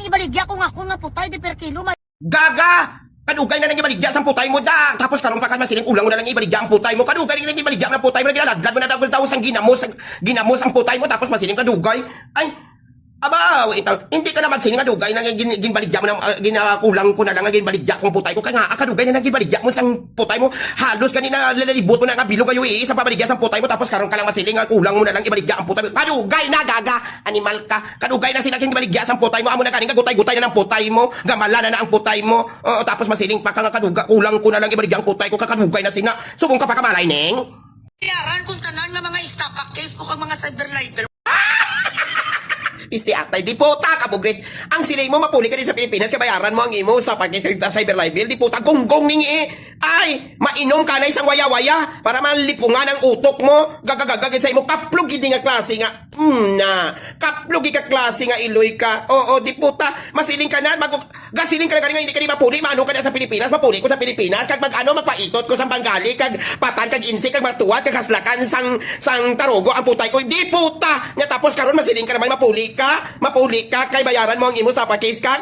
nang ibaligya ko nga putay di per kilo. Gaga! Kadugay na nang ibaligya sa putay mo da. Tapos karon pa ka masiling ulang mo na lang ibaligya ang putay mo. Kadugay na nang ibaligya ang putay mo. Gilalagad mo na daw sang ginamos ang putay mo. Tapos masiling kadugay. Ay, aba, wait, hindi ka na magsiling kadugay na ginbaligya mo na ginakulang ko na lang ginbaligya kong putay ko. Kaya nga, kadugay na ginbaligya mo sang putay mo. Halos kanina lalibot mo na nga bilog kayo sa pabaligya sang putay mo. Tapos karon ka lang masiling kulang mo na lang ibaligya ang putay mo. Kadugay na gaga, animal ka. Kadugay na sila ginbaligya sang putay mo. Amo na kaning gutay-gutay na ng putay mo. Gamala na ang putay mo. Tapos masiling pa ka nga kadugay, kulang ko na lang ibaligya ang putay ko. Kakadugay na sina. Subong ka pa kamalay, neng. Yaran kung tanan nga mga istapak case ko kang mga cyber libel. Isti atay, di puta ka, bugres. Ang silay mo, mapuli ka din sa Pilipinas, kabayaran mo ang imo sa cyber libel, di puta, gonggong ningi ay, mainom ka na isang waya-waya para malipungan ang utok mo, gagagagagin sa imo, kaplugi di nga klase nga, kaplugi ka klase nga iloy ka, oo, di puta, masiling ka na, gasiling ka na nga, hindi ka di mapuli, maano ka na sa Pilipinas, mapuli ko sa Pilipinas, kag magpaitot ko sa Bengali, kag patan, kag insi, kag matuwad, kag haslakan, sang tarugo, ang putay ko, di puta, nga tapos karon masiling ka naman, mapuli ka, kay bayaran mo ang imo sa pakis kag,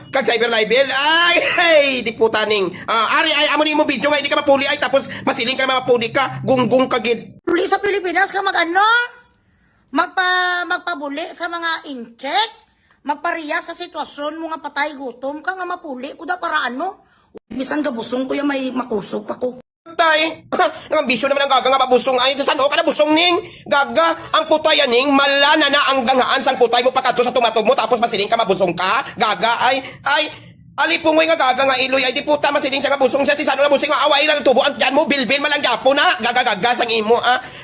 kag cyber libel, ay, hey, di puta ning, ari, ay, amo ni mo video nga, hindi ka mapuli, ay, tapos masiling ka naman mapuli ka, gunggong kagid. Puli sa Pilipinas ka magpabuli sa mga incheck, magpariya sa sitwasyon mo nga patay gutom ka nga mapuli ko da paraan mo. Bisan gabusong ko yung may makusog pa ko. Tay, ang ambisyon naman ang gaga nga mabusong ay, sa saan ka na busong ning? Gaga, ang putay ning, malana na ang gangaan sang putay mo pagkato sa tumatog mo, tapos masiling ka mabusong ka? Gaga, ay, alipungoy nga gaga nga iloy, ay di puta masiling siya nga busong siya, si sano nga busing nga away lang tubo, ang tiyan mo, bilbil malang gapo na, gaga sang imo,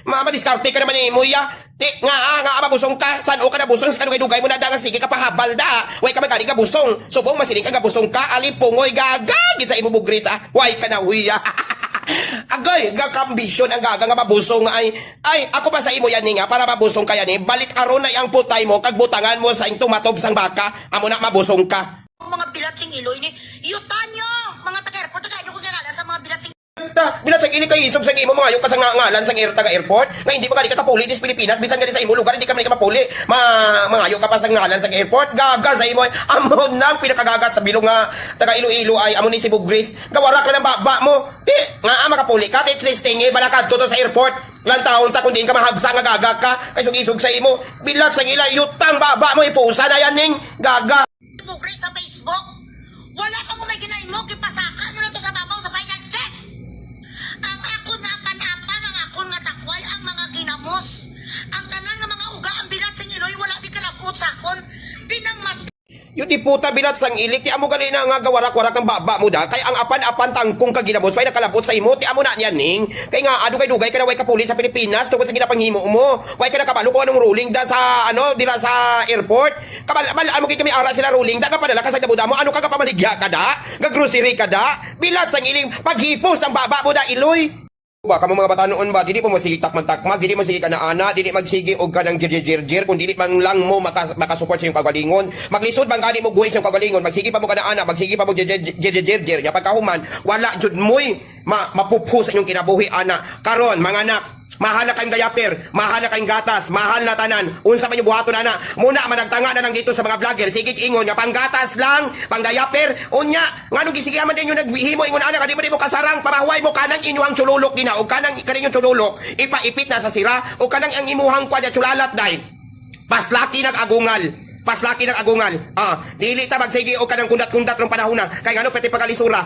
madiskarte ka naman imo, ya. Nga mabusong ka, saan ka na busong, sa kanugay-dugay mo na dangan, sige ka pahabal da, way ka magaling ka busong, subong masiling ka nga busong ka, alipungoy gaga, gisa imo bugris, way ka na huya. Agay, gakambisyon ang gaga nga mabusong ay ako pa sa imo yan nga para mabusong ka yan balik aron na ang putay mo kag butangan mo sa tumatob sang baka amo na mabusong ka. Mga bilatsing iloy ni yutan nyo mga taga-airport taga ko ngalan sa mga bilatsing Bilatsing ini kay isog sang imo mga ka sang ngalan sang taga-airport nga hindi pa ka kapuli dis Pilipinas bisan gali sa imo lugar hindi ka man kapuli mangayo ka pa sang ngalan sang airport gaga sa imo amo nang pinakagagas sa bilong nga taga Iloilo ay amo ni si Bugris gawarak lang ang baba mo nga makapuli ka tit stingi balakad to sa airport lan taon ta kundi ka mahagsa nga gaga ka kay isog sa imo bilatsing ila yutang baba mo ipusa na yan ning gaga Bugris sa Facebook wala ka mo may ginain mo kipasakan mo na to sa babaw sa final check ang ako nga panapang ang ako nga takway ang mga ginamos ang tanan nga mga uga ang bilatsing iloy wala di kalapot sa akon pinangmat yung di puta bilat sang ilik, ti amo gali na nga gawarak-warak ang baba mo da, kay ang apan-apan tangkong kaginamos, way nakalapot sa imo, ti amo na niyan ning, kay nga adu kay dugay ka na way kapuli sa Pilipinas, tungkol sa ginapanghimo mo, way ka na kabalo kung anong ruling da sa, dira sa airport, amo kay kami ara sila ruling, da ka padala ka sa dabuda mo, ano ka kapamaligya ka da, gagrocery ka da, bilat sang iling, paghipos ng baba mo da, iloy. Baka mo mga bata noon ba, dili mo magsige takmag-takmag, dili mo sige ka na ana, dili magsige og ka ng jir-jir-jir, kung dili man lang mo makasupport sa iyong kagalingon. Maglisod bang gani mo buhay sa iyong kagalingon, magsige pa mo ka na ana, magsige pa mo jir-jir-jir, nya pagkahuman, wala jud mo'y mapupho sa inyong kinabuhi ana. Karon, mga anak, mahal na kayong diaper, mahal na kayong gatas, mahal na tanan, unsa man yung buhaton na muna managtanga na lang dito sa mga vlogger, sige ingon nga panggatas lang, pang diaper, unya, nga nung gisigaman din yung naghimo ingon ana, kadi mo kasarang, pamahuay mo kanang inyuhang sululok din o kanang kaninyong sululok, ipaipit na sa sira, o kanang ang imuhang kwadya sulalat day, paslaki nag-agungal, dili ta magsige o kanang kundat-kundat ng panahon na kay ngano pwede pagalisura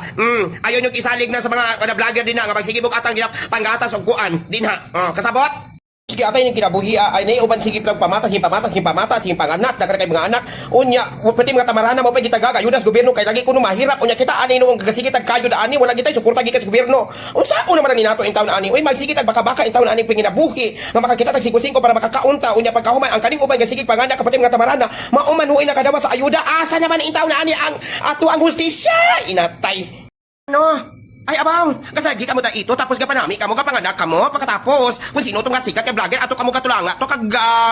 ayon yung isalig na sa mga vlogger din na nga magsige mo atang panggatas og kuan din ha kasabot sige atay ning kinabuhi ay nay uban sige lang pamatas yung panganak daghan kay mga anak unya pwede mga tamarana mo pwede tagaga yudas gobyerno kay lagi kuno mahirap unya kita ani nung gasige tag kayo ani wala gitay suporta gikan sa gobyerno unsa ko naman ni nato in taon ani uy magsige tag baka-baka in taon ani panginabuhi nga makakita tag 5 para makakaunta unya pagkahuman ang kaning uban gasige panganak kapatid mga tamarana mauman huoy nakadawa sa ayuda asa naman in taon ani ang ato ang hustisya inatay ay abang, kasagi ka mo da ito, tapos gapanami ka mo, gapanganak ka mo, pagkatapos, kung sino itong nga sikat kay vlogger, ato ka mo katulanga, to kag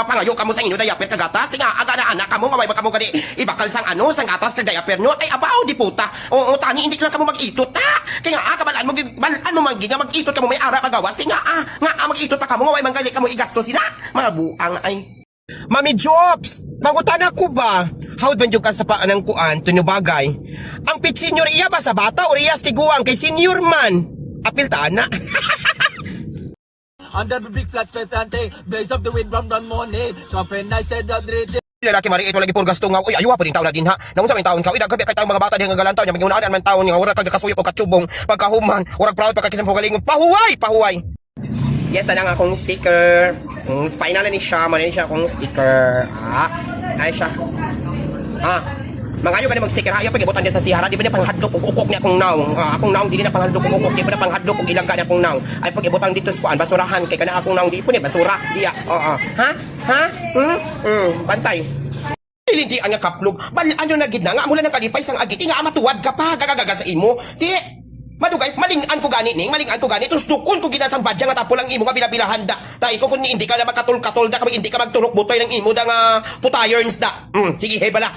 pangayo ka mo sa inyo, diaper kagatas, nga aga na anak ka mo, nga may baka mo gani, ibakal sang sang gatas kag diaper nyo, ay abaw, di puta, oo, tani, hindi lang ka mo mag-itot, kaya nga, kabalaan mo magi, nga mag-itot ka mo, may ara pagawas, kaya nga, mag-itot pa ka mo, may manggali ka mo, igastos sila, mga buang ay. Mami Jobs, mangutan ako ba? Hawd man jud ka sa paan ng kuan tunubagay. Ang pit senior iya ba sa bata o iya stiguang kay senior man. Apil ta ana. Under the big flat flante, blaze up the wind, run money. Something I said that dread. Lalaki mari ito lagi pur gasto nga. Uy ayo pa din taon na din ha. Naunsa may taon ka. Uy dagkabi kay taong mga bata diha nga galantaw nya magiunaan man taon nga ora kag kasuyop o katsubong pagkahuman, ora proud pagkakisam galingon. Pahuway. Yes, na lang akong sticker. Final na ni siya. Mali siya akong sticker. Ay siya. Mga ayo ka na mag-sticker ha. Ayaw pag-ibutan din sa sihara. Di ba na panghadlok o ukok niya akong naong. Akong naong di na panghadlok o ukok. Di ba na panghadlok o ilangga niya akong naong. Ay pag-ibutan dito sa kuan. Basurahan. Kaya ka na akong naong. Di po niya basura. Diya. Ha? Bantay. Ilinti ang nga kaplog. Ano na gid na nga mula ng kalipay sang agiti nga matuwad ka pa. Gagagaga sa imo. Di. Madugay, malingan ko gani ning, malingan ko gani. Tapos dukon ko ginasang badya nga tapol ang imo nga bila-bilahan da. Tay ko kung hindi ka na makatol-katol da, kapag hindi ka magturok butoy ng imo da nga putayerns da. Sige, hebala.